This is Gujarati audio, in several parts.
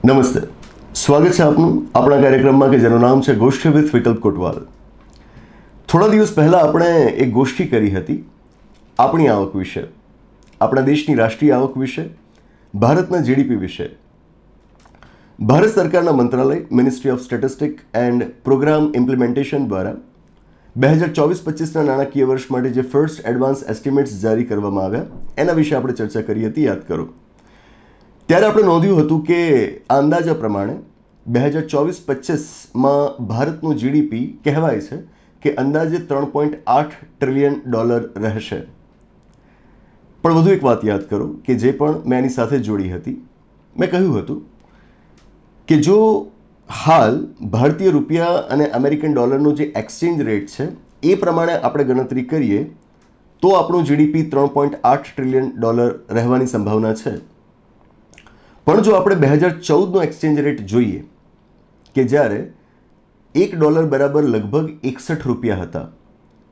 નમસ્તે, સ્વાગત છે આપનું આપણા કાર્યક્રમમાં કે જેનું નામ છે ગોષ્ઠી વિથ વિકલ્પ કોટવાલ. થોડા દિવસ પહેલાં આપણે એક ગોષ્ઠી કરી હતી આપણી આવક વિશે, આપણા દેશની રાષ્ટ્રીય આવક વિશે, ભારતના જીડીપી વિશે. ભારત સરકારના મંત્રાલય ministry of statistic and program implementation દ્વારા 2024-25ના નાણાકીય વર્ષ માટે જે ફર્સ્ટ એડવાન્સ એસ્ટિમેટ્સ જારી કરવામાં આવ્યા એના વિશે આપણે ચર્ચા કરી હતી, યાદ કરો. ત્યારે આપણે નોંધ્યું હતું કે આ અંદાજા પ્રમાણે 2024-25માં ભારતનું જીડીપી કહેવાય છે કે અંદાજે $3.8 ટ્રિલિયન રહેશે. પણ વધુ એક વાત યાદ કરો કે જે પણ મેં એની સાથે જોડી હતી. મેં કહ્યું હતું કે જો હાલ ભારતીય રૂપિયા અને અમેરિકન ડોલરનો જે એક્સચેન્જ રેટ છે એ પ્રમાણે આપણે ગણતરી કરીએ તો આપણું જીડીપી $3.8 ટ્રિલિયન રહેવાની સંભાવના છે. પણ જો આપણે 2014નો એક્સચેન્જ રેટ જોઈએ કે જ્યારે $1 બરાબર લગભગ 61 રૂપિયા હતા,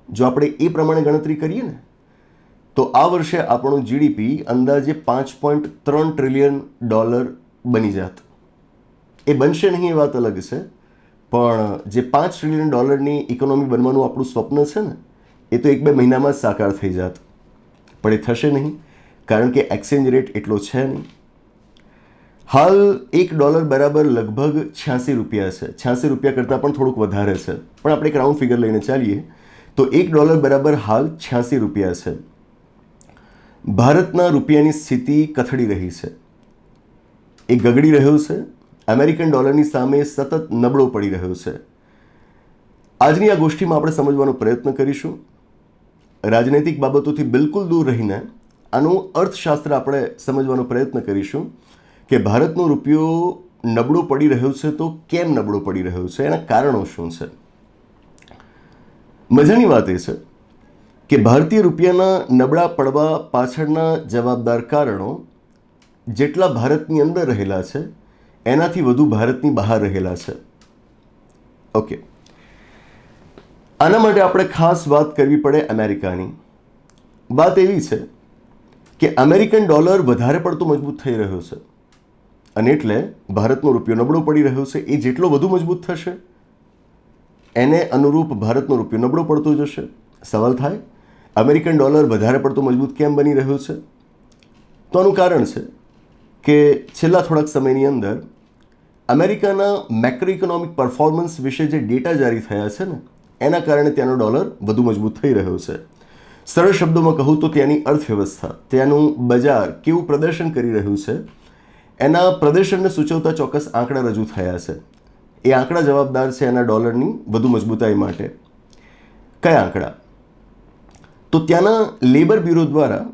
જો આપણે એ પ્રમાણે ગણતરી કરીએ ને તો આ વર્ષે આપણું જીડીપી અંદાજે $5.3 ટ્રિલિયન બની જાત. એ બનશે નહીં એ વાત અલગ છે, પણ જે $5 ટ્રિલિયન ઇકોનોમી બનવાનું આપણું સ્વપ્ન છે ને એ તો 1-2 મહિનામાં જ સાકાર થઈ જાત. પણ એ થશે નહીં, કારણ કે એક્સચેન્જ રેટ એટલો છે નહીં. હાલ $1 બરાબર લગભગ 86 રૂપિયા છે. 86 રૂપિયા કરતાં પણ થોડુંક વધારે છે, પણ આપણે એક રાઉન્ડ ફિગર લઈને ચાલીએ તો $1 બરાબર હાલ 86 રૂપિયા છે. ભારતના રૂપિયાની સ્થિતિ કથળી રહી છે, એ ગગડી રહ્યો છે, અમેરિકન ડોલરની સામે સતત નબળો પડી રહ્યો છે. આજની આ ગોષ્ઠીમાં આપણે સમજવાનો પ્રયત્ન કરીશું. રાજનૈતિક બાબતોથી બિલકુલ દૂર રહીને આનું અર્થશાસ્ત્ર આપણે સમજવાનો પ્રયત્ન કરીશું કે ભારતનો રૂપિયો નબળો પડી રહ્યો છે તો કેમ નબળો પડી રહ્યો છે, એના કારણો શું છે. મજાની વાત એ છે કે ભારતીય રૂપિયાના નબળા પડવા પાછળના જવાબદાર કારણો જેટલા ભારતની અંદર રહેલા છે એનાથી વધુ ભારતની બહાર રહેલા છે. ઓકે, આના માટે આપણે ખાસ વાત કરવી પડે અમેરિકાની. વાત એવી છે કે અમેરિકન ડોલર વધારે પડતો મજબૂત થઈ રહ્યો છે અને એટલે ભારતનો રૂપિયો નબળો પડી રહ્યો છે. એ જેટલો વધુ મજબૂત થશે એને અનુરૂપ ભારતનો રૂપિયો નબળો પડતો જશે. સવાલ થાય, અમેરિકન ડોલર વધારે પડતો મજબૂત કેમ બની રહ્યો છે? તો આનું કારણ છે કે છેલ્લા થોડાક સમયની અંદર અમેરિકાના મેક્રો ઇકોનોમિક પરફોર્મન્સ વિશે જે ડેટા જારી થયા છે ને એના કારણે ત્યાંનો ડોલર વધુ મજબૂત થઈ રહ્યો છે. સરળ શબ્દોમાં કહું તો ત્યાંની અર્થવ્યવસ્થા, ત્યાંનું બજાર કેવું પ્રદર્શન કરી રહ્યું છે એના પ્રદર્શનને સૂચવતા ચોક્કસ આંકડા રજૂ થયા છે. એ આંકડા જવાબદાર છે એના ડોલરની વધુ મજબૂતાઈ માટે. કયા આંકડા? તો ત્યાંના લેબર બ્યુરો દ્વારા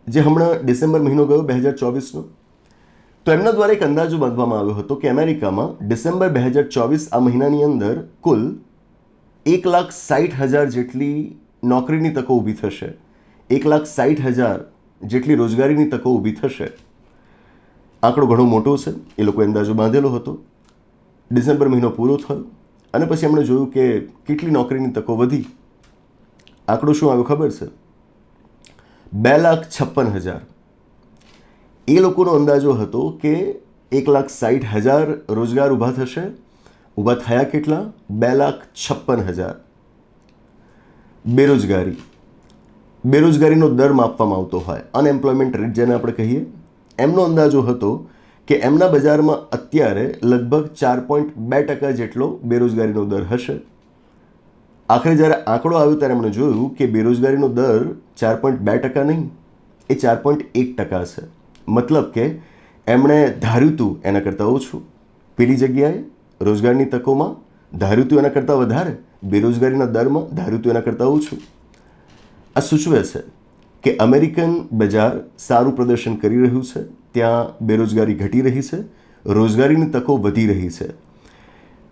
જે હમણાં ડિસેમ્બર મહિનો ગયો 2024નો, તો એમના દ્વારા એક અંદાજો બાંધવામાં આવ્યો હતો કે અમેરિકામાં ડિસેમ્બર 2024 આ મહિનાની અંદર કુલ 1,60,000 જેટલી નોકરીની તકો ઊભી થશે. 1,60,000 જેટલી રોજગારીની તકો ઊભી થશે. આંકડો ઘણો મોટો છે, એ લોકો અંદાજો બાંધેલો હતો. ડિસેમ્બર મહિનો પૂરો થયો અને પછી એમણે જોયું કે કેટલી નોકરીની તકો વધી. આંકડો શું આવ્યો ખબર છે? 2,56,000. એ લોકોનો અંદાજો હતો કે 1,60,000 રોજગાર ઊભા થશે. ઊભા થયા કેટલા? 2,56,000. બેરોજગારીનો દર માપવામાં આવતો હોય, અનએમ્પ્લોયમેન્ટ રેટ જેને આપણે કહીએ, એમનો અંદાજો હતો કે એમના બજારમાં અત્યારે લગભગ 4.2% જેટલો બેરોજગારીનો દર હશે. આખરે જ્યારે આંકડો આવ્યો ત્યારે એમણે જોયું કે બેરોજગારીનો દર 4.2% નહીં, એ 4.1% છે. મતલબ કે એમણે ધાર્યું હતું એના કરતાં ઓછું. પેલી જગ્યાએ રોજગારની તકોમાં ધાર્યું હતું એના કરતાં વધારે, બેરોજગારીના દરમાં ધાર્યું હતું એના કરતાં ઓછું. આ સૂચવે છે કે અમેરિકન બજાર સારું પ્રદર્શન કરી રહ્યું છે, ત્યાં બેરોજગારી ઘટી રહી છે, રોજગારીની તકો વધી રહી છે.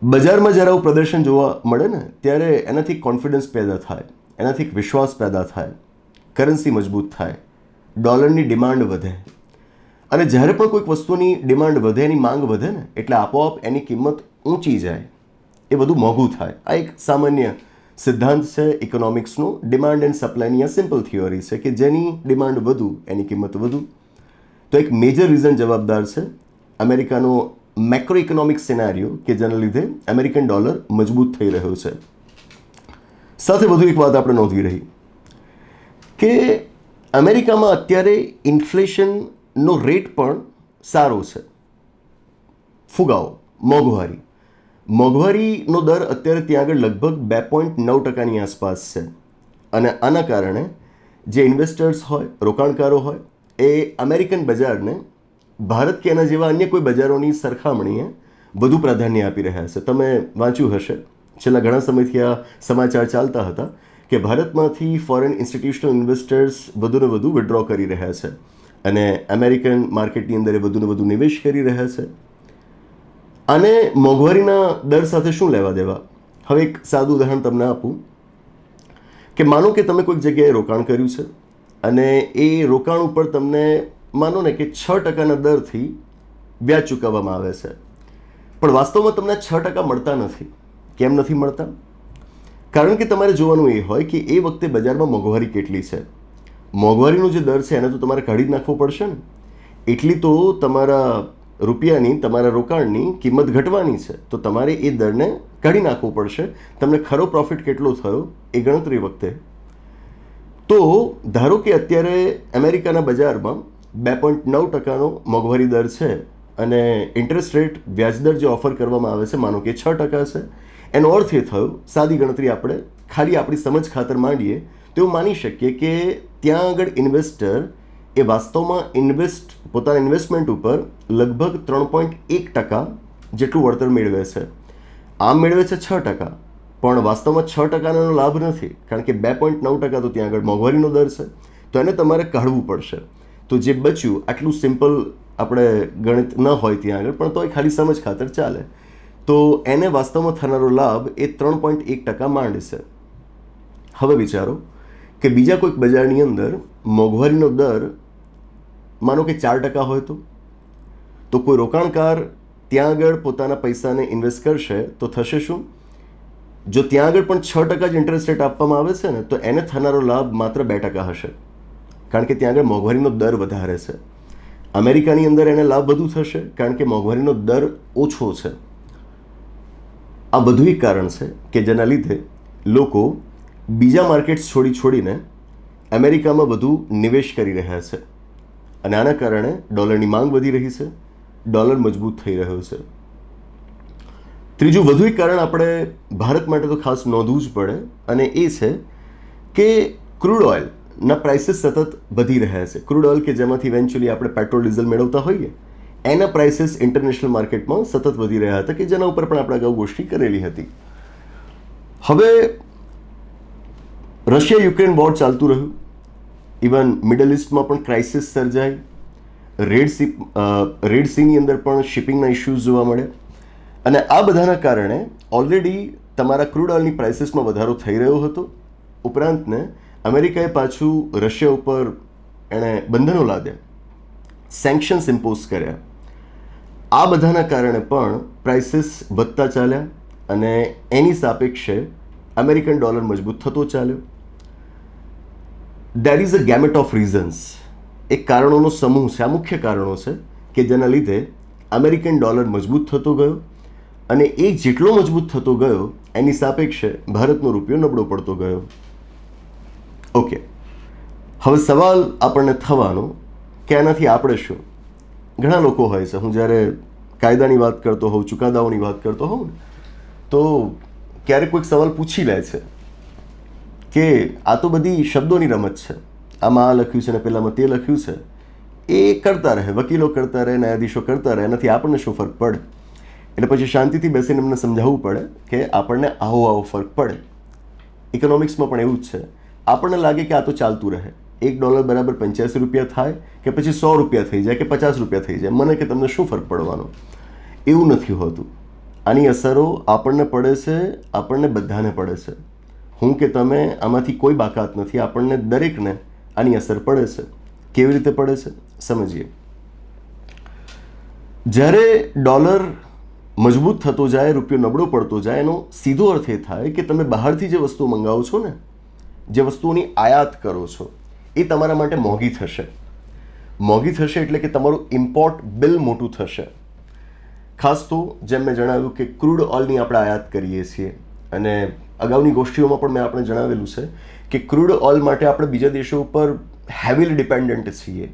બજારમાં જ્યારે આવું પ્રદર્શન જોવા મળે ને ત્યારે એનાથી કોન્ફિડન્સ પેદા થાય, એનાથી એક વિશ્વાસ પેદા થાય, કરન્સી મજબૂત થાય, ડોલરની ડિમાન્ડ વધે. અને જ્યારે પણ કોઈક વસ્તુની ડિમાન્ડ વધે, એની માંગ વધે ને એટલે આપોઆપ એની કિંમત ઊંચી જાય, એ બધું મોંઘું થાય. આ એક સામાન્ય સિદ્ધાંત છે ઇકોનોમિક્સનો. ડિમાન્ડ એન્ડ સપ્લાયની આ સિમ્પલ થિયોરી છે કે જેની ડિમાન્ડ વધુ એની કિંમત વધુ. તો એક મેજર રીઝન જવાબદાર છે અમેરિકાનો મેક્રો ઇકોનોમિક સિનારિયો કે જેના લીધે અમેરિકન ડોલર મજબૂત થઈ રહ્યો છે. સાથે વધુ એક વાત આપણે નોંધવી રહી કે અમેરિકામાં અત્યારે ઇન્ફ્લેશનનો રેટ પણ સારો છે. ફુગાવો, મોંઘવારીનો દર અત્યારે ત્યાં આગળ લગભગ 2.9%ની આસપાસ છે. અને આના કારણે જે ઇન્વેસ્ટર્સ હોય, રોકાણકારો હોય, એ અમેરિકન બજારને ભારત કે એના જેવા અન્ય કોઈ બજારોની સરખામણીએ વધુ પ્રાધાન્ય આપી રહ્યા છે. તમે વાંચ્યું હશે, છેલ્લા ઘણા સમયથી આ સમાચાર ચાલતા હતા કે ભારતમાંથી ફોરેન ઇન્સ્ટિટ્યુશનલ ઇન્વેસ્ટર્સ વધુને વધુ વિડ્રો કરી રહ્યા છે અને અમેરિકન માર્કેટની અંદર વધુને વધુ નિવેશ કરી રહ્યા છે. અને મોંઘવારીના દર સાથે શું લેવા દેવા? હવે એક સાદું ઉદાહરણ તમને આપું કે માનો કે તમે કોઈક જગ્યાએ રોકાણ કર્યું છે અને એ રોકાણ ઉપર તમને માનો ને કે 6%ના દરથી વ્યાજ ચૂકવવામાં આવે છે, પણ વાસ્તવમાં તમને 6% મળતા નથી. કેમ નથી મળતા? કારણ કે તમારે જોવાનું એ હોય કે એ વખતે બજારમાં મોંઘવારી કેટલી છે. મોંઘવારીનો જે દર છે એને તો તમારે કાઢી જ નાખવો પડશે ને. એટલી તો તમારા રૂપિયાની, તમારા રોકાણની કિંમત ઘટવાની છે, તો તમારે એ દરને કાઢી નાખવો પડશે. તમને ખરો પ્રોફિટ કેટલો થયો એ ગણતરી વખતે. તો ધારો કે અત્યારે અમેરિકાના બજારમાં 2.9%નો મોંઘવારી દર છે અને ઇન્ટરેસ્ટ રેટ, વ્યાજદર જે ઓફર કરવામાં આવે છે માનો કે 6% છે. એનો અર્થ એ થયો, સાદી ગણતરી આપણે ખાલી આપણી સમજ ખાતર માંડીએ તો એવું માની શકીએ કે ત્યાં આગળ ઇન્વેસ્ટર એ વાસ્તવમાં પોતાના ઇન્વેસ્ટમેન્ટ ઉપર લગભગ 3.1% જેટલું વળતર મેળવે છે. આમ મેળવે છે 6%, પણ વાસ્તવમાં 6%નો લાભ નથી, કારણ કે 2.9% તો ત્યાં આગળ મોંઘવારીનો દર છે, તો એને તમારે કાઢવું પડશે. તો જે બચ્યું, આટલું સિમ્પલ આપણે ગણિત ન હોય ત્યાં આગળ, પણ તોય ખાલી સમજ ખાતર ચાલે, તો એને વાસ્તવમાં થનારો લાભ એ 3.1% માંડ છે. હવે વિચારો કે બીજા કોઈક બજારની અંદર મોંઘવારીનો દર માનો કે 4% હોય તો કોઈ રોકાણકાર ત્યાં આગળ પોતાના પૈસાને ઇન્વેસ્ટ કરશે તો થશે શું? જો ત્યાં આગળ પણ 6% જ ઇન્ટરેસ્ટ રેટ આપવામાં આવે છે ને, તો એને થનારો લાભ માત્ર 2% હશે, કારણ કે ત્યાં આગળ મોંઘવારીનો દર વધારે છે. અમેરિકાની અંદર એને લાભ વધુ થશે કારણ કે મોંઘવારીનો દર ઓછો છે. આ બધું એક કારણ છે કે જેના લીધે લોકો બીજા માર્કેટ્સ છોડીને અમેરિકામાં વધુ નિવેશ કરી રહ્યા છે અને આના કારણે ડોલરની માંગ વધી રહી છે, ડોલર મજબૂત થઈ રહ્યો છે. ત્રીજું વધુ એક કારણ આપણે ભારત માટે તો ખાસ નોંધવું જ પડે, અને એ છે કે ક્રૂડ ઓઇલના પ્રાઇસીસ સતત વધી રહ્યા છે. ક્રૂડ ઓઇલ કે જેમાંથી ઇવેન્ચ્યુઅલી આપણે પેટ્રોલ ડીઝલ મેળવતા હોઈએ, એના પ્રાઇસીસ ઇન્ટરનેશનલ માર્કેટમાં સતત વધી રહ્યા હતા, કે જેના ઉપર પણ આપણે અગાઉ ગોષ્ઠી કરેલી હતી. હવે રશિયા યુક્રેન વોર ચાલતું રહ્યું, ઇવન મિડલ ઇસ્ટમાં પણ ક્રાઇસિસ સર્જાઈ, રેડ સીની અંદર પણ શિપિંગના ઇશ્યુઝ જોવા મળ્યા, અને આ બધાના કારણે ઓલરેડી તમારા ક્રૂડ ઓઇલની પ્રાઇસીસમાં વધારો થઈ રહ્યો હતો. ઉપરાંતને અમેરિકાએ પાછું રશિયા ઉપર એણે બંધનો લાદ્યા, સેન્કશન્સ ઇમ્પોઝ કર્યા. આ બધાના કારણે પણ પ્રાઇસીસ વધતા ચાલ્યા અને એની સાપેક્ષે અમેરિકન ડોલર મજબૂત થતો ચાલ્યો. There is a gamete of reasons. એક કારણોનો સમૂહ છે, આ મુખ્ય કારણો છે કે જેના લીધે અમેરિકન ડોલર મજબૂત થતો ગયો, અને એ જેટલો મજબૂત થતો ગયો એની સાપેક્ષે ભારતનો રૂપિયો નબળો પડતો ગયો. ઓકે, હવે સવાલ આપણને થવાનો કે આનાથી આપણે શું? ઘણા લોકો હોય છે, હું જ્યારે કાયદાની વાત કરતો હોઉં, ચુકાદાઓની વાત કરતો હોઉં ને, તો ક્યારેક કોઈક સવાલ પૂછી લે છે કે આ તો બધી શબ્દોની રમત છે, આમાં આ લખ્યું છે ને પેલામાં તે લખ્યું છે, એ કરતા રહે, વકીલો કરતા રહે, ન્યાયાધીશો કરતા રહે, એનાથી આપણને શું ફરક પડે? એટલે પછી શાંતિથી બેસીને એમને સમજાવવું પડે કે આપણને આવો ફરક પડે. ઇકોનોમિક્સમાં પણ એવું જ છે. આપણને લાગે કે આ તો ચાલતું રહે, $1 બરાબર 85 રૂપિયા થાય કે પછી 100 રૂપિયા થઈ જાય કે 50 રૂપિયા થઈ જાય, મને કે તમને શું ફરક પડવાનો? એવું નથી હોતું. આની અસરો આપણને પડે છે, આપણને બધાને પડે છે. હું કે તમે આમાંથી કોઈ બાકાત નથી, આપણને દરેકને આની અસર પડે છે. કેવી રીતે પડે છે સમજીએ. જ્યારે ડોલર મજબૂત થતો જાય, રૂપિયો નબળો પડતો જાય, એનો સીધો અર્થ એ થાય કે તમે બહારથી જે વસ્તુઓ મંગાવો છો ને, જે વસ્તુઓની આયાત કરો છો, એ તમારા માટે મોંઘી થશે. મોંઘી થશે એટલે કે તમારું ઇમ્પોર્ટ બિલ મોટું થશે. ખાસ તો જેમ મેં જણાવ્યું કે ક્રૂડ ઓઇલની આપણે આયાત કરીએ છીએ, અને અગાઉની ગોષ્ઠીઓમાં પણ મેં આપણે જણાવેલું છે કે ક્રૂડ ઓઇલ માટે આપણે બીજા દેશો ઉપર હેવીલી ડિપેન્ડન્ટ છીએ.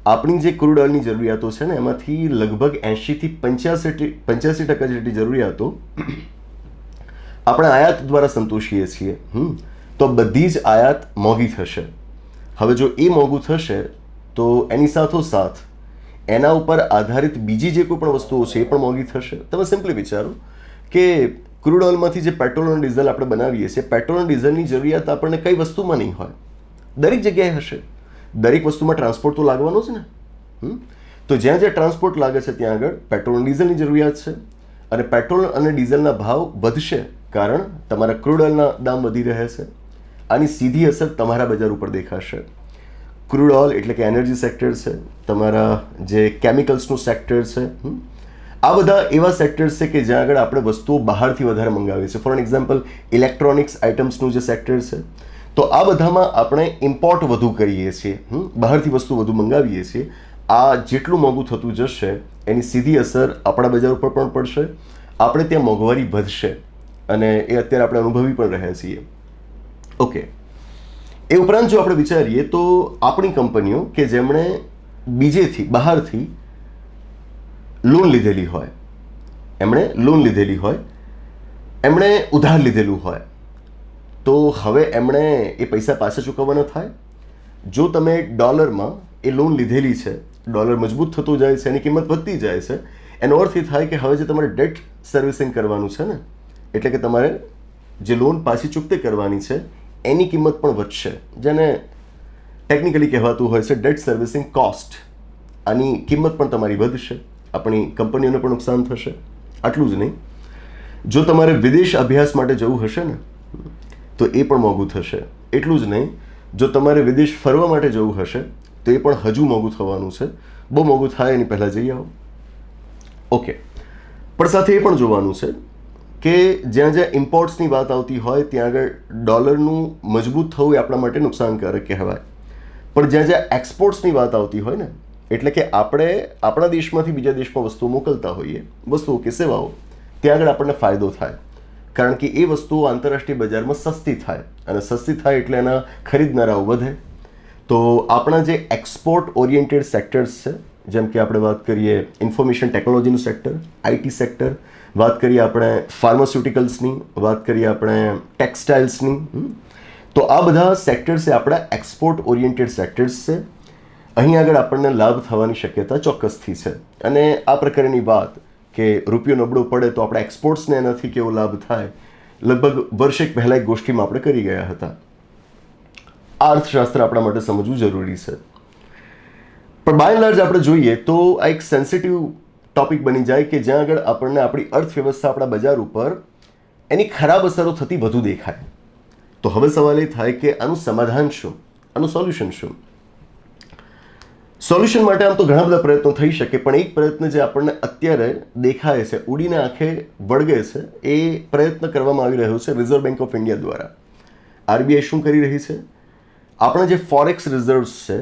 આપણી જે ક્રૂડ ઓઇલની જરૂરિયાતો છે ને એમાંથી લગભગ 80થી 85% જેટલી જરૂરિયાતો આપણે આયાત દ્વારા સંતોષીએ છીએ. તો બધી જ આયાત મોંઘી થશે. હવે જો એ મોંઘું થશે તો એની સાથોસાથ એના ઉપર આધારિત બીજી જે કોઈ પણ વસ્તુઓ છે એ પણ મોંઘી થશે. તમે સિમ્પલી વિચારો કે ક્રૂડ ઓઇલમાંથી જે પેટ્રોલ અને ડીઝલ આપણે બનાવીએ છીએ, પેટ્રોલ અને ડીઝલની જરૂરિયાત આપણને કઈ વસ્તુમાં નહીં હોય, દરેક જગ્યાએ હશે. દરેક વસ્તુમાં ટ્રાન્સપોર્ટ તો લાગવાનો જ ને. તો જ્યાં જ્યાં ટ્રાન્સપોર્ટ લાગે છે ત્યાં આગળ પેટ્રોલ અને ડીઝલની જરૂરિયાત છે, અને પેટ્રોલ અને ડીઝલના ભાવ વધશે કારણ તમારા ક્રૂડ ઓઇલના દામ વધી રહ્યા છે. આની સીધી અસર તમારા બજાર ઉપર દેખાશે. ક્રૂડ ઓઇલ એટલે કે એનર્જી સેક્ટર છે, તમારા જે કેમિકલ્સનું સેક્ટર છે, આ બધા એવા સેક્ટર્સ છે કે જ્યાં આગળ આપણે વસ્તુઓ બહારથી વધારે મંગાવીએ છીએ. ફોર એન એક્ઝામ્પલ ઇલેક્ટ્રોનિક્સ આઇટમ્સનું જે સેક્ટર છે, તો આ બધામાં આપણે ઇમ્પોર્ટ વધુ કરીએ છીએ, બહારથી વસ્તુ વધુ મંગાવીએ છીએ. આ જેટલું મોંઘું થતું જશે એની સીધી અસર આપણા બજાર ઉપર પણ પડશે. આપણે ત્યાં મોંઘવારી વધશે, અને એ અત્યારે આપણે અનુભવી પણ રહ્યા છીએ. ઓકે, એ ઉપરાંત જો આપણે વિચારીએ તો આપણી કંપનીઓ કે જેમણે બીજેથી બહારથી લોન લીધેલી હોય, એમણે ઉધાર લીધેલું હોય, તો હવે એમણે એ પૈસા પાછા ચૂકવવાના થાય. જો તમે ડોલરમાં એ લોન લીધેલી છે, ડોલર મજબૂત થતું જાય છે, એની કિંમત વધતી જાય છે, એનો અર્થ એ થાય કે હવે જે તમારે ડેટ સર્વિસિંગ કરવાનું છે ને, એટલે કે તમારે જે લોન પાછી ચૂકતે કરવાની છે એની કિંમત પણ વધશે, જેને ટેકનિકલી કહેવાતું હોય છે ડેટ સર્વિસિંગ કોસ્ટ. આની કિંમત પણ તમારી વધશે, આપણી કંપનીઓને પણ નુકસાન થશે. આટલું જ નહીં, જો તમારે વિદેશ અભ્યાસ માટે જવું હશે ને તો એ પણ મોંઘું થશે. એટલું જ નહીં, જો તમારે વિદેશ ફરવા માટે જવું હશે તો એ પણ હજુ મોંઘું થવાનું છે. બહુ મોંઘું થાય એની પહેલાં જઈ આવો. ઓકે, પણ સાથે એ પણ જોવાનું છે કે જ્યાં જ્યાં ઇમ્પોર્ટ્સની વાત આવતી હોય ત્યાં આગળ ડોલરનું મજબૂત થવું એ આપણા માટે નુકસાનકારક કહેવાય. પણ જ્યાં જ્યાં એક્સપોર્ટ્સની વાત આવતી હોય ને, એટલે કે આપણે આપણા દેશમાંથી બીજા દેશમાં વસ્તુઓ મોકલતા હોઈએ, વસ્તુઓ કે સેવાઓ, ત્યાં આગળ આપણને ફાયદો થાય, કારણ કે એ વસ્તુઓ આંતરરાષ્ટ્રીય બજારમાં સસ્તી થાય, અને સસ્તી થાય એટલે એના ખરીદનારાઓ વધે. તો આપણા જે એક્સપોર્ટ ઓરિએન્ટેડ સેક્ટર્સ છે, જેમ કે આપણે વાત કરીએ ઇન્ફોર્મેશન ટેકનોલોજીનું સેક્ટર, આઈટી સેક્ટર, વાત કરીએ આપણે ફાર્માસ્યુટિકલ્સની, વાત કરીએ આપણે ટેક્સટાઇલ્સની, તો આ બધા સેક્ટર્સ એ આપણા એક્સપોર્ટ ઓરિએન્ટેડ સેક્ટર્સ છે. અહીં આગળ આપણને લાભ થવાની શક્યતા ચોક્કસથી છે. અને આ પ્રકારની વાત કે રૂપિયો નબળો પડે તો આપણા એક્સપોર્ટ્સને એનાથી કેવો લાભ થાય, લગભગ વર્ષેક પહેલાં એક ગોષ્ઠીમાં આપણે કરી ગયા હતા. આ અર્થશાસ્ત્ર આપણા માટે સમજવું જરૂરી છે. પણ બાય એન્ડ લાર્જ આપણે જોઈએ તો આ એક સેન્સિટિવ ટોપિક બની જાય કે જ્યાં આગળ આપણને આપણી અર્થવ્યવસ્થા, આપણા બજાર ઉપર એની ખરાબ અસરો થતી વધુ દેખાય. તો હવે સવાલ એ થાય કે આનું સમાધાન શું, આનું સોલ્યુશન શું? સોલ્યુશન માટે આમ તો ઘણા બધા પ્રયત્નો થઈ શકે, પણ એક પ્રયત્ન જે આપણને અત્યારે દેખાય છે, ઉડીને આંખે વળગે છે, એ પ્રયત્ન કરવામાં આવી રહ્યો છે રિઝર્વ બેંક ઓફ ઇન્ડિયા દ્વારા. આરબીઆઈ શું કરી રહી છે? આપણા જે ફોરેક્સ રિઝર્વ્સ છે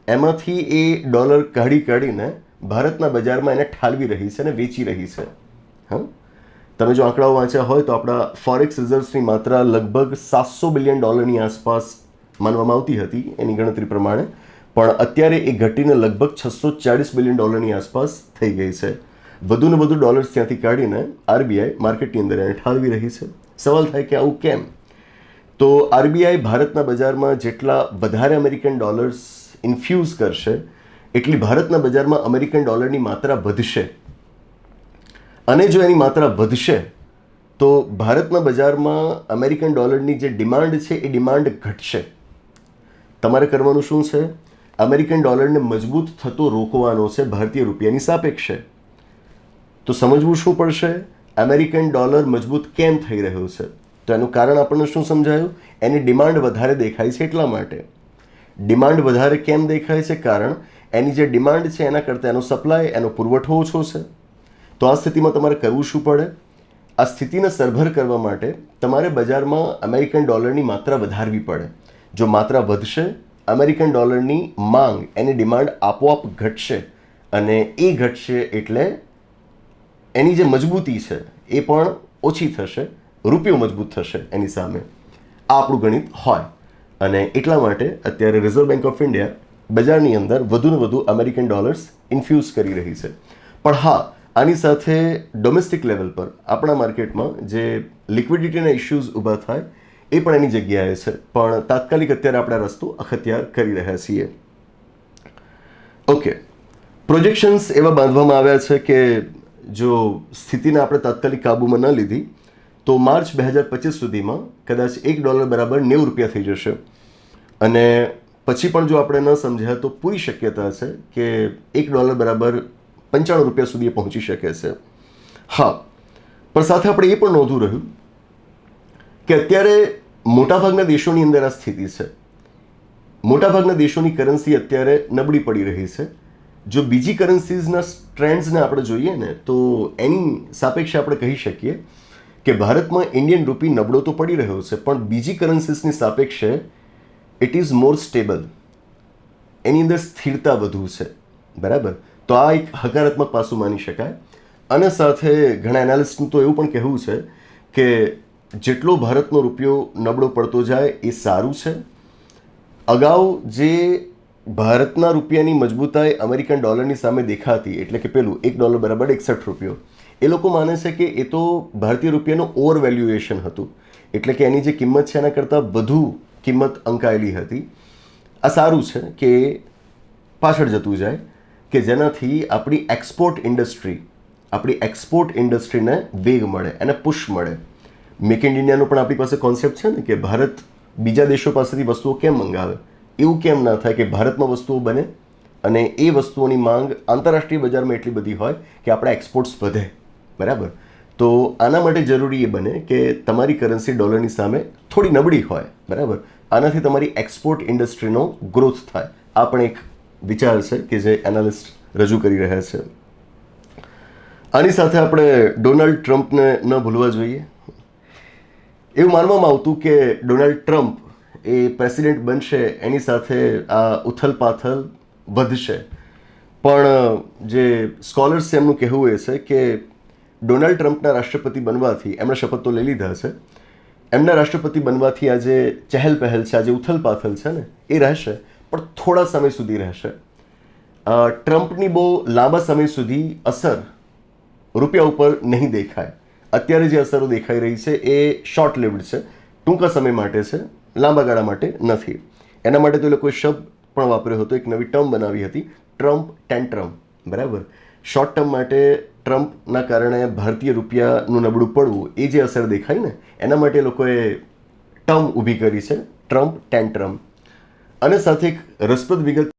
એમાંથી એ ડોલર કાઢીને ભારતના બજારમાં એને ઠાલવી રહી છે અને વેચી રહી છે. તમે જો આંકડાઓ વાંચ્યા હોય તો આપણા ફોરેક્સ રિઝર્વ્સની માત્રા લગભગ $700 બિલિયન આસપાસ માનવામાં આવતી હતી એની ગણતરી પ્રમાણે, પણ અત્યારે એ ઘટીને લગભગ $640 બિલિયન આસપાસ થઈ ગઈ છે. વધુને વધુ ડોલર્સ ત્યાંથી કાઢીને આરબીઆઈ માર્કેટની અંદર એને ઠાલવી રહી છે. સવાલ થાય કે આવું કેમ? તો આરબીઆઈ ભારતના બજારમાં જેટલા વધારે અમેરિકન ડોલર્સ ઇન્ફ્યુઝ કરશે એટલી ભારતના બજારમાં અમેરિકન ડોલરની માત્રા વધશે, અને જો એની માત્રા વધશે તો ભારતના બજારમાં અમેરિકન ડોલરની જે ડિમાન્ડ છે એ ડિમાન્ડ ઘટશે. તમારે કરવાનું શું છે? અમેરિકન ડોલરને મજબૂત થતો રોકવાનો છે ભારતીય રૂપિયાની સાપેક્ષે. તો સમજવું શું પડશે? અમેરિકન ડોલર મજબૂત કેમ થઈ રહ્યો છે? તો એનું કારણ આપણને શું સમજાયું? એની ડિમાન્ડ વધારે દેખાય છે એટલા માટે. ડિમાન્ડ વધારે કેમ દેખાય છે? કારણ એની જે ડિમાન્ડ છે એના કરતાં એનો સપ્લાય, એનો પુરવઠો ઓછો છે. તો આ સ્થિતિમાં તમારે કરવું શું પડે? આ સ્થિતિને સરભર કરવા માટે તમારે બજારમાં અમેરિકન ડોલરની માત્રા વધારવી પડે. જો માત્રા વધશે, અમેરિકન ડોલરની માંગ, એની ડિમાન્ડ આપોઆપ ઘટશે, અને એ ઘટશે એટલે એની જે મજબૂતી છે એ પણ ઓછી થશે, રૂપિયો મજબૂત થશે એની સામે. આ આપણું ગણિત હોય અને એટલા માટે અત્યારે રિઝર્વ બેંક ઓફ ઇન્ડિયા બજારની અંદર વધુને વધુ અમેરિકન ડોલર્સ ઇન્ફ્યુઝ કરી રહી છે. પણ હા, આની સાથે ડોમેસ્ટિક લેવલ પર આપણા માર્કેટમાં જે લિક્વિડિટીના ઇશ્યુઝ ઊભા થાય એ પણ એની જગ્યાએ છે. પણ તાત્કાલિક અત્યારે આપણે રસ્તો અખત્યાર કરી રહ્યા છીએ. ઓકે, પ્રોજેક્શન્સ એવા બાંધવામાં આવ્યા છે કે જો સ્થિતિને આપણે તાત્કાલિક કાબૂમાં ન લીધી તો માર્ચ 2025 સુધીમાં કદાચ $1 બરાબર 90 રૂપિયા થઈ જશે. અને પછી પણ જો આપણે ન સમજ્યા તો પૂરી શક્યતા છે કે $1 બરાબર 95 રૂપિયા સુધી પહોંચી શકે છે. હા, પણ સાથે આપણે એ પણ નોંધવું રહ્યું કે અત્યારે મોટાભાગના દેશોની અંદર આ સ્થિતિ છે. મોટાભાગના દેશોની કરન્સી અત્યારે નબળી પડી રહી છે. જો બીજી કરન્સીઝના ટ્રેન્ડ્સને આપણે જોઈએ ને તો એની સાપેક્ષે આપણે કહી શકીએ કે ભારતમાં ઇન્ડિયન રૂપી નબળો તો પડી રહ્યો છે, પણ બીજી કરન્સીસની સાપેક્ષે ઇટ ઇઝ મોર સ્ટેબલ, એની અંદર સ્થિરતા વધુ છે. બરાબર, તો આ એક હકારાત્મક પાસું માની શકાય. અને સાથે ઘણા એનાલિસ્ટનું તો એવું પણ કહેવું છે કે જેટલો ભારતનો રૂપિયો નબળો પડતો જાય એ સારું છે. અગાઉ જે ભારતના રૂપિયાની મજબૂતાઈ અમેરિકન ડોલરની સામે દેખાતી, એટલે કે પેલું $1 બરાબર 61 રૂપિયો, એ લોકો માને છે કે એ તો ભારતીય રૂપિયાનું ઓવર વેલ્યુએશન હતું, એટલે કે એની જે કિંમત છે એના કરતાં વધુ કિંમત અંકાયેલી હતી. આ સારું છે કે પાછળ જતું જાય, કે જેનાથી આપણી એક્સપોર્ટ ઇન્ડસ્ટ્રીને વેગ મળે, એને પુશ મળે. મેક ઇન ઇન્ડિયાનો પણ આપણી પાસે કોન્સેપ્ટ છે ને કે ભારત બીજા દેશો પાસેથી વસ્તુઓ કેમ મંગાવે. એવું કેમ ના થાય કે ભારતમાં વસ્તુઓ બને અને એ વસ્તુઓની માંગ આંતરરાષ્ટ્રીય બજારમાં એટલી બધી હોય કે આપણા એક્સપોર્ટ્સ વધે. બરાબર, તો આના માટે જરૂરી એ બને કે તમારી કરન્સી ડોલરની સામે થોડી નબળી હોય. બરાબર, આનાથી તમારી એક્સપોર્ટ ઇન્ડસ્ટ્રીનો ગ્રોથ થાય. આ પણ એક વિચાર છે કે જે એનાલિસ્ટ રજૂ કરી રહ્યા છે. આની સાથે આપણે ડોનાલ્ડ ટ્રમ્પને ન ભૂલવા જોઈએ. એવું માનવામાં આવતું કે ડોનાલ્ડ ટ્રમ્પ એ પ્રેસિડેન્ટ બનશે એની સાથે આ ઉથલપાથલ વધશે. પણ જે સ્કોલર્સ છે એમનું કહેવું એ છે કે ડોનાલ્ડ ટ્રમ્પના રાષ્ટ્રપતિ બનવાથી, એમણે શપથ તો લઈ લીધા છે, એમના રાષ્ટ્રપતિ બનવાથી આ જે ચહેલ પહેલ છે, આ જે ઉથલપાથલ છે ને એ રહેશે, પણ થોડા સમય સુધી રહેશે. ટ્રમ્પની બહુ લાંબા સમય સુધી અસર રૂપિયા ઉપર નહીં દેખાય. અત્યારે જે અસરો દેખાઈ રહી છે એ શોર્ટ લિવ્ડ છે, ટૂંકા સમય માટે છે, લાંબા ગાળા માટે નથી. એના માટે તો એ લોકોએ શબ્દ પણ વાપર્યો હતો, એક નવી ટર્મ બનાવી હતી, ટ્રમ્પ ટેન્ટ્રમ. બરાબર, શોર્ટ ટર્મ માટે ટ્રમ્પના કારણે ભારતીય રૂપિયાનું નબળું પડવું, એ જે અસર દેખાય ને એના માટે એ લોકોએ ટર્મ ઊભી કરી છે, ટ્રમ્પ ટેન્ટ્રમ. અને સાથે એક રસપ્રદ વિગત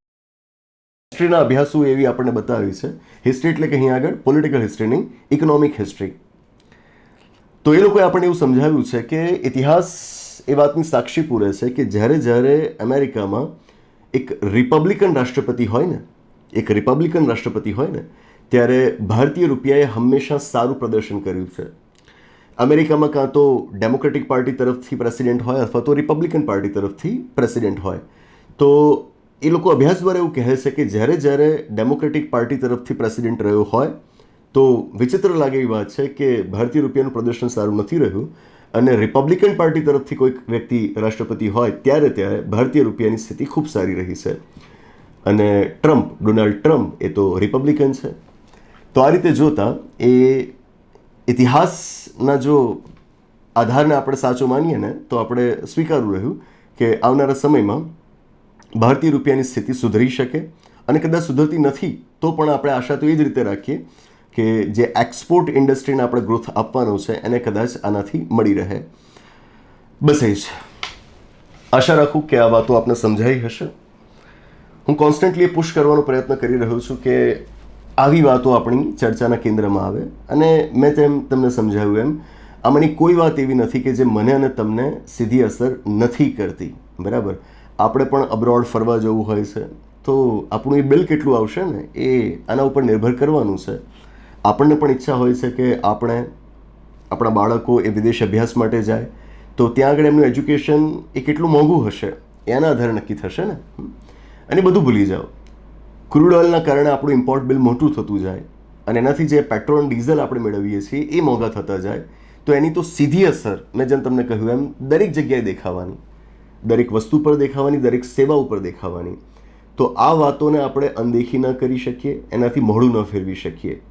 હિસ્ટ્રીના અભ્યાસો એવી આપણને બતાવી છે. હિસ્ટ્રી એટલે કે અહીં આગળ પોલિટિકલ હિસ્ટ્રી નહીં, ઇકોનોમિક હિસ્ટ્રી. તો એ લોકોએ આપણને એવું સમજાવ્યું છે કે ઇતિહાસ એ વાતની સાક્ષી પૂરે છે કે જ્યારે અમેરિકામાં એક રિપબ્લિકન રાષ્ટ્રપતિ હોય ને ત્યારે ભારતીય રૂપિયાએ હંમેશા સારું પ્રદર્શન કર્યું છે. અમેરિકામાં કાં તો ડેમોક્રેટિક પાર્ટી તરફથી પ્રેસિડેન્ટ હોય અથવા તો રિપબ્લિકન પાર્ટી તરફથી પ્રેસિડેન્ટ હોય. તો એ લોકો અભ્યાસ દ્વારા એવું કહે છે કે જ્યારે ડેમોક્રેટિક પાર્ટી તરફથી પ્રેસિડેન્ટ રહ્યો હોય તો વિચિત્ર લાગે એવી વાત છે કે ભારતીય રૂપિયાનું પ્રદર્શન સારું નથી રહ્યું, અને રિપબ્લિકન પાર્ટી તરફથી કોઈક વ્યક્તિ રાષ્ટ્રપતિ હોય ત્યારે ભારતીય રૂપિયાની સ્થિતિ ખૂબ સારી રહી છે. અને ડોનાલ્ડ ટ્રમ્પ એ તો રિપબ્લિકન છે. તો આ રીતે જોતા એ ઇતિહાસના જો આધારને આપણે સાચો માનીએ ને તો આપણે સ્વીકારવું રહ્યું કે આવનારા સમયમાં ભારતીય રૂપિયાની સ્થિતિ સુધરી શકે. અને કદાચ સુધરતી નથી તો પણ આપણે આશા તો એ જ રીતે રાખીએ કે જે એક્સપોર્ટ ઇન્ડસ્ટ્રીને આપણે ગ્રોથ આપવાનો છે એને કદાચ આનાથી મળી રહે. બસ એ જ આશા રાખું કે આ વાતો આપને સમજાઈ હશે. હું કોન્સ્ટન્ટલી પુશ કરવાનો પ્રયત્ન કરી રહ્યો છું કે આવી વાતો આપણી ચર્ચાના કેન્દ્રમાં આવે. અને મેં તમને સમજાવ્યું એમ આમાંની કોઈ વાત એવી નથી કે જે મને અને તમને સીધી અસર નથી કરતી. બરાબર, આપણે પણ અબ્રોડ ફરવા જવું હોય છે તો આપણું એ બિલ કેટલું આવશે ને એ આના ઉપર નિર્ભર કરવાનું છે. આપણને પણ ઈચ્છા હોય છે કે આપણા બાળકો એ વિદેશ અભ્યાસ માટે જાય તો ત્યાં આગળ એમનું એજ્યુકેશન એ કેટલું મોંઘું હશે એના આધારે નક્કી થશે ને. અને બધું ભૂલી જાઓ, ક્રૂડ ઓઇલના કારણે આપણું ઇમ્પોર્ટ બિલ મોટું થતું જાય અને એનાથી જે પેટ્રોલ અને ડીઝલ આપણે મેળવીએ છીએ એ મોંઘા થતા જાય તો એની તો સીધી અસર મેં જેમ તમને કહ્યું એમ દરેક જગ્યાએ દેખાવાની, દરેક વસ્તુ પર દેખાવાની, દરેક સેવા ઉપર દેખાવાની. તો આ વાતોને આપણે અનદેખી ન કરી શકીએ, એનાથી મોઢું ન ફેરવી શકીએ.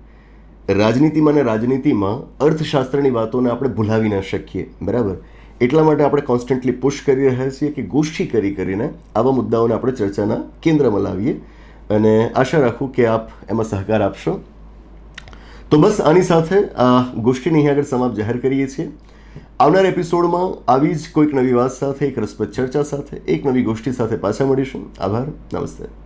રાજનીતિમાં અને રાજનીતિમાં અર્થશાસ્ત્રની વાતોને આપણે ભૂલાવી ન શકીએ, બરાબર? એટલા માટે આપણે કોન્સ્ટન્ટલી પુશ કરી રહ્યા છીએ કે ગોષ્ઠી કરીને આવા મુદ્દાઓને આપણે ચર્ચાના કેન્દ્રમાં લાવીએ અને આશા રાખું કે આપ એમાં સહકાર આપશો. તો બસ આની સાથે આ ગોષ્ઠીને અહીં આગળ સમાપ્ત જાહેર કરીએ છીએ. આવનાર એપિસોડમાં આવી જ કોઈક નવી વાત સાથે, એક રસપ્રદ ચર્ચા સાથે, એક નવી ગોષ્ઠી સાથે પાછા મળીશું. આભાર, નમસ્તે.